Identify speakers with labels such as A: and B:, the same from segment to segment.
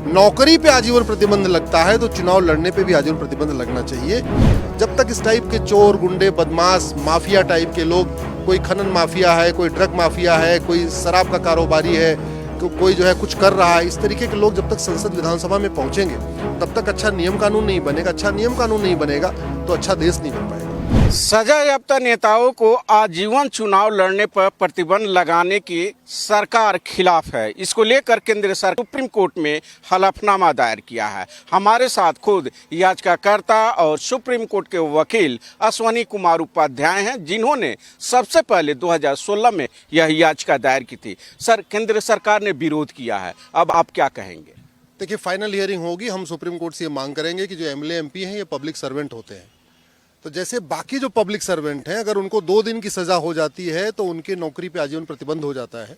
A: नौकरी पे आजीवन प्रतिबंध लगता है तो चुनाव लड़ने पे भी आजीवन प्रतिबंध लगना चाहिए। जब तक इस टाइप के चोर, गुंडे, बदमाश, माफिया टाइप के लोग, कोई खनन माफिया है, कोई ड्रग माफिया है, कोई शराब का कारोबारी है, कोई जो है कुछ कर रहा है, इस तरीके के लोग जब तक संसद विधानसभा में पहुंचेंगे तब तक अच्छा नियम कानून नहीं बनेगा। अच्छा नियम कानून नहीं बनेगा तो अच्छा देश नहीं बन पाएगा।
B: सजा याफ्ता नेताओं को आजीवन चुनाव लड़ने पर प्रतिबंध लगाने की सरकार खिलाफ है। इसको लेकर केंद्र सरकार सुप्रीम कोर्ट में हलफनामा दायर किया है। हमारे साथ खुद याचिकाकर्ता और सुप्रीम कोर्ट के वकील अश्वनी कुमार उपाध्याय हैं, जिन्होंने सबसे पहले 2016 में यह याचिका दायर की थी। सर, केंद्र सरकार ने विरोध किया है, अब आप क्या कहेंगे?
A: देखिए, फाइनल हियरिंग होगी। हम सुप्रीम कोर्ट से ये मांग करेंगे कि जो एमएलए एमपी हैं ये पब्लिक सर्वेंट होते हैं, तो जैसे बाकी जो पब्लिक सर्वेंट हैं, अगर उनको 2 दिन की सजा हो जाती है तो उनके नौकरी पे आजीवन प्रतिबंध हो जाता है।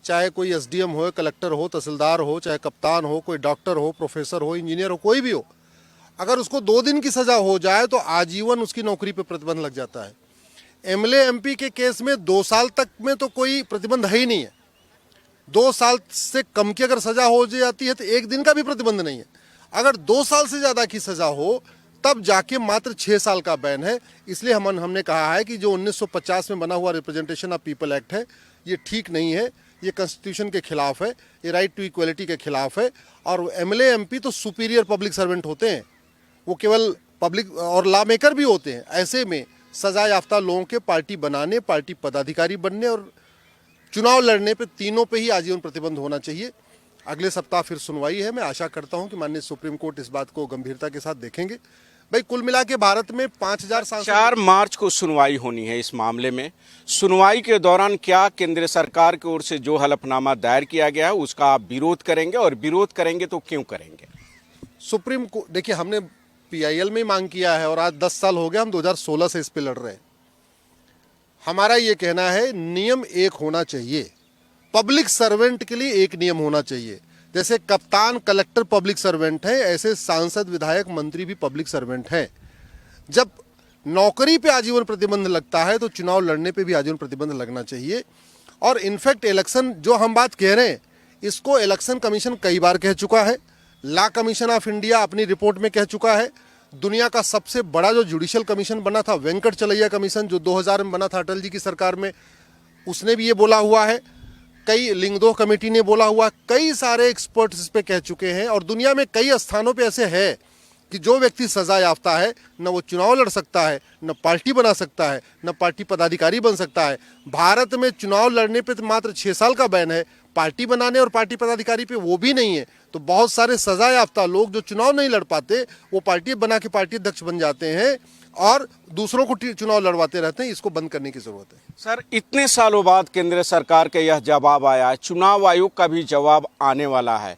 A: चाहे कोई एसडीएम हो, कलेक्टर हो, तहसीलदार हो, चाहे कप्तान हो, कोई डॉक्टर हो, प्रोफेसर हो, इंजीनियर हो, कोई भी हो, अगर उसको 2 दिन की सजा हो जाए तो आजीवन उसकी नौकरी पे प्रतिबंध लग जाता है। एमएलए एमपी के केस में 2 साल तक में तो कोई प्रतिबंध है ही नहीं है। 2 साल से कम की अगर सजा हो जाती है तो 1 दिन का भी प्रतिबंध नहीं है। अगर 2 साल से ज़्यादा की सजा हो तब जाके मात्र 6 साल का बैन है। इसलिए हमने कहा है कि जो 1950 में बना हुआ रिप्रेजेंटेशन ऑफ पीपल एक्ट है ये ठीक नहीं है, ये कॉन्स्टिट्यूशन के खिलाफ है, ये राइट टू इक्वलिटी के खिलाफ है। और एमएलए एमपी तो सुपीरियर पब्लिक सर्वेंट होते हैं, वो केवल पब्लिक और लॉ मेकर भी होते हैं। ऐसे में सजा याफ्ता लोगों के पार्टी बनाने, पार्टी पदाधिकारी बनने और चुनाव लड़ने पे तीनों पे ही आजीवन प्रतिबंध होना चाहिए। अगले सप्ताह फिर सुनवाई है। मैं आशा करता हूं कि माननीय सुप्रीम कोर्ट इस बात को गंभीरता के साथ देखेंगे। भाई, कुल मिला के भारत में 5000 सांसद
B: 4 मार्च को सुनवाई होनी है इस मामले में। सुनवाई के दौरान क्या केंद्र सरकार की ओर से जो हलफनामा दायर किया गया है उसका आप विरोध करेंगे, और विरोध करेंगे तो क्यों करेंगे?
A: सुप्रीम कोर्ट, देखिए, हमने पीआईएल में मांग किया है और आज 10 साल हो गया, हम 2016 से इस पे लड़ रहे हैं। हमारा ये कहना है नियम एक होना चाहिए। पब्लिक सर्वेंट के लिए एक नियम होना चाहिए। जैसे कप्तान, कलेक्टर पब्लिक सर्वेंट है, ऐसे सांसद, विधायक, मंत्री भी पब्लिक सर्वेंट हैं। जब नौकरी पे आजीवन प्रतिबंध लगता है तो चुनाव लड़ने पे भी आजीवन प्रतिबंध लगना चाहिए। और इनफैक्ट इलेक्शन जो हम बात कह रहे हैं इसको इलेक्शन कमीशन कई बार कह चुका है। लॉ कमीशन ऑफ इंडिया अपनी रिपोर्ट में कह चुका है। दुनिया का सबसे बड़ा जो जुडिशियल कमीशन बना था, वेंकट चलैया कमीशन, जो 2000 में बना था अटल जी की सरकार में, उसने भी ये बोला हुआ है। कई लिंगदोह कमेटी ने बोला हुआ, कई सारे एक्सपर्ट्स इस पे कह चुके हैं। और दुनिया में कई स्थानों पे ऐसे है कि जो व्यक्ति सजा याफ्ता है न वो चुनाव लड़ सकता है, न पार्टी बना सकता है, न पार्टी पदाधिकारी बन सकता है। भारत में चुनाव लड़ने पे तो मात्र 6 साल का बैन है, पार्टी बनाने और पार्टी पदाधिकारी पे वो भी नहीं है। तो बहुत सारे सजा याफ्ता लोग जो चुनाव नहीं लड़ पाते वो पार्टी बना के पार्टी अध्यक्ष बन जाते हैं और दूसरों को चुनाव लड़वाते रहते हैं। इसको बंद करने की जरूरत है।
B: सर, इतने सालों बाद केंद्र सरकार का यह जवाब आया है, चुनाव आयोग का भी जवाब आने वाला है।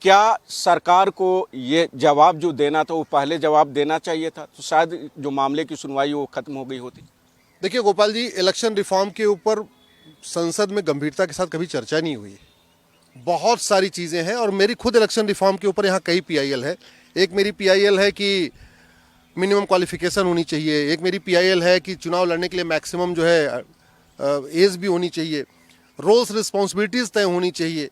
B: क्या सरकार को ये जवाब जो देना था वो पहले जवाब देना चाहिए था, तो शायद जो मामले की सुनवाई वो खत्म हो गई होती?
A: देखिए गोपाल जी, इलेक्शन रिफॉर्म के ऊपर संसद में गंभीरता के साथ कभी चर्चा नहीं हुई। बहुत सारी चीज़ें हैं और मेरी खुद इलेक्शन रिफॉर्म के ऊपर यहाँ कई पीआईएल है। एक मेरी पीआईएल है कि मिनिमम क्वालिफिकेशन होनी चाहिए। एक मेरी पीआईएल है कि चुनाव लड़ने के लिए मैक्सिमम जो है एज भी होनी चाहिए। रोल्स रिस्पॉन्सिबिलिटीज़ तय होनी चाहिए।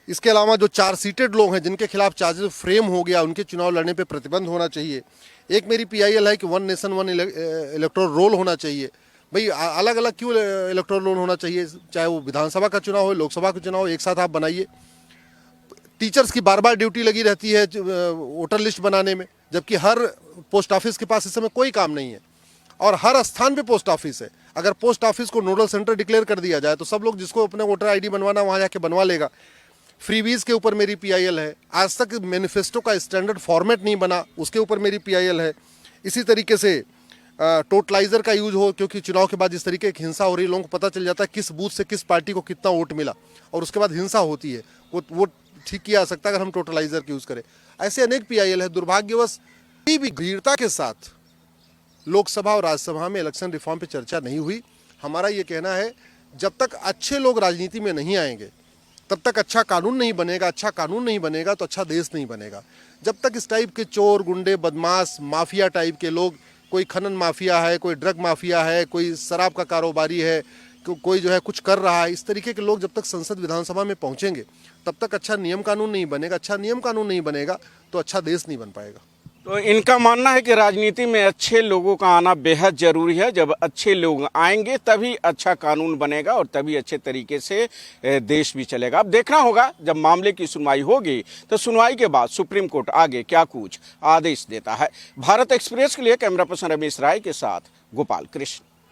A: इसके अलावा जो 4 सीटेड लोग हैं जिनके खिलाफ चार्जेस फ्रेम हो गया, उनके चुनाव लड़ने पे प्रतिबंध होना चाहिए। एक मेरी पीआईएल है कि 1 नेशन 1 इलेक्टोरल रोल होना चाहिए। भाई, अलग अलग क्यों इलेक्टोरल रोल होना चाहिए? चाहे वो विधानसभा का चुनाव हो, लोकसभा का चुनाव हो, एक साथ आप बनाइए। टीचर्स की बार बार ड्यूटी लगी रहती है वोटर लिस्ट बनाने में, जबकि हर पोस्ट ऑफिस के पास इस समय कोई काम नहीं है और हर स्थान पे पोस्ट ऑफिस है। अगर पोस्ट ऑफिस को नोडल सेंटर डिक्लेयर कर दिया जाए तो सब लोग जिसको अपने वोटर आईडी बनवाना वहाँ जाके बनवा लेगा। फ्रीबीज के ऊपर मेरी पीआईएल है। आज तक मैनिफेस्टो का स्टैंडर्ड फॉर्मेट नहीं बना, उसके ऊपर मेरी पीआईएल है। इसी तरीके से टोटलाइजर का यूज हो, क्योंकि चुनाव के बाद जिस तरीके की हिंसा हो रही है, लोगों को पता चल जाता है किस बूथ से किस पार्टी को कितना वोट मिला और उसके बाद हिंसा होती है। वो ठीक किया जा सकता है अगर हम टोटलाइजर का यूज़ करें। ऐसे अनेक पीआईएल है। दुर्भाग्यवश भी गंभीरता के साथ लोकसभा और राज्यसभा में इलेक्शन रिफॉर्म पे चर्चा नहीं हुई। हमारा ये कहना है जब तक अच्छे लोग राजनीति में नहीं आएंगे तब तक अच्छा कानून नहीं बनेगा। अच्छा कानून नहीं बनेगा तो अच्छा देश नहीं बनेगा। जब तक इस टाइप के चोर, गुंडे, बदमाश, माफिया टाइप के लोग, कोई खनन माफिया है, कोई ड्रग माफिया है, कोई शराब का कारोबारी है, कोई जो है कुछ कर रहा है, इस तरीके के लोग जब तक संसद विधानसभा में पहुंचेंगे तब तक अच्छा नियम कानून नहीं बनेगा। अच्छा नियम कानून नहीं बनेगा तो अच्छा देश नहीं बन पाएगा।
B: तो इनका मानना है कि राजनीति में अच्छे लोगों का आना बेहद जरूरी है। जब अच्छे लोग आएंगे तभी अच्छा कानून बनेगा और तभी अच्छे तरीके से देश भी चलेगा। अब देखना होगा जब मामले की सुनवाई होगी तो सुनवाई के बाद सुप्रीम कोर्ट आगे क्या कुछ आदेश देता है। भारत एक्सप्रेस के लिए कैमरा पर्सन रमेश राय के साथ गोपाल कृष्ण।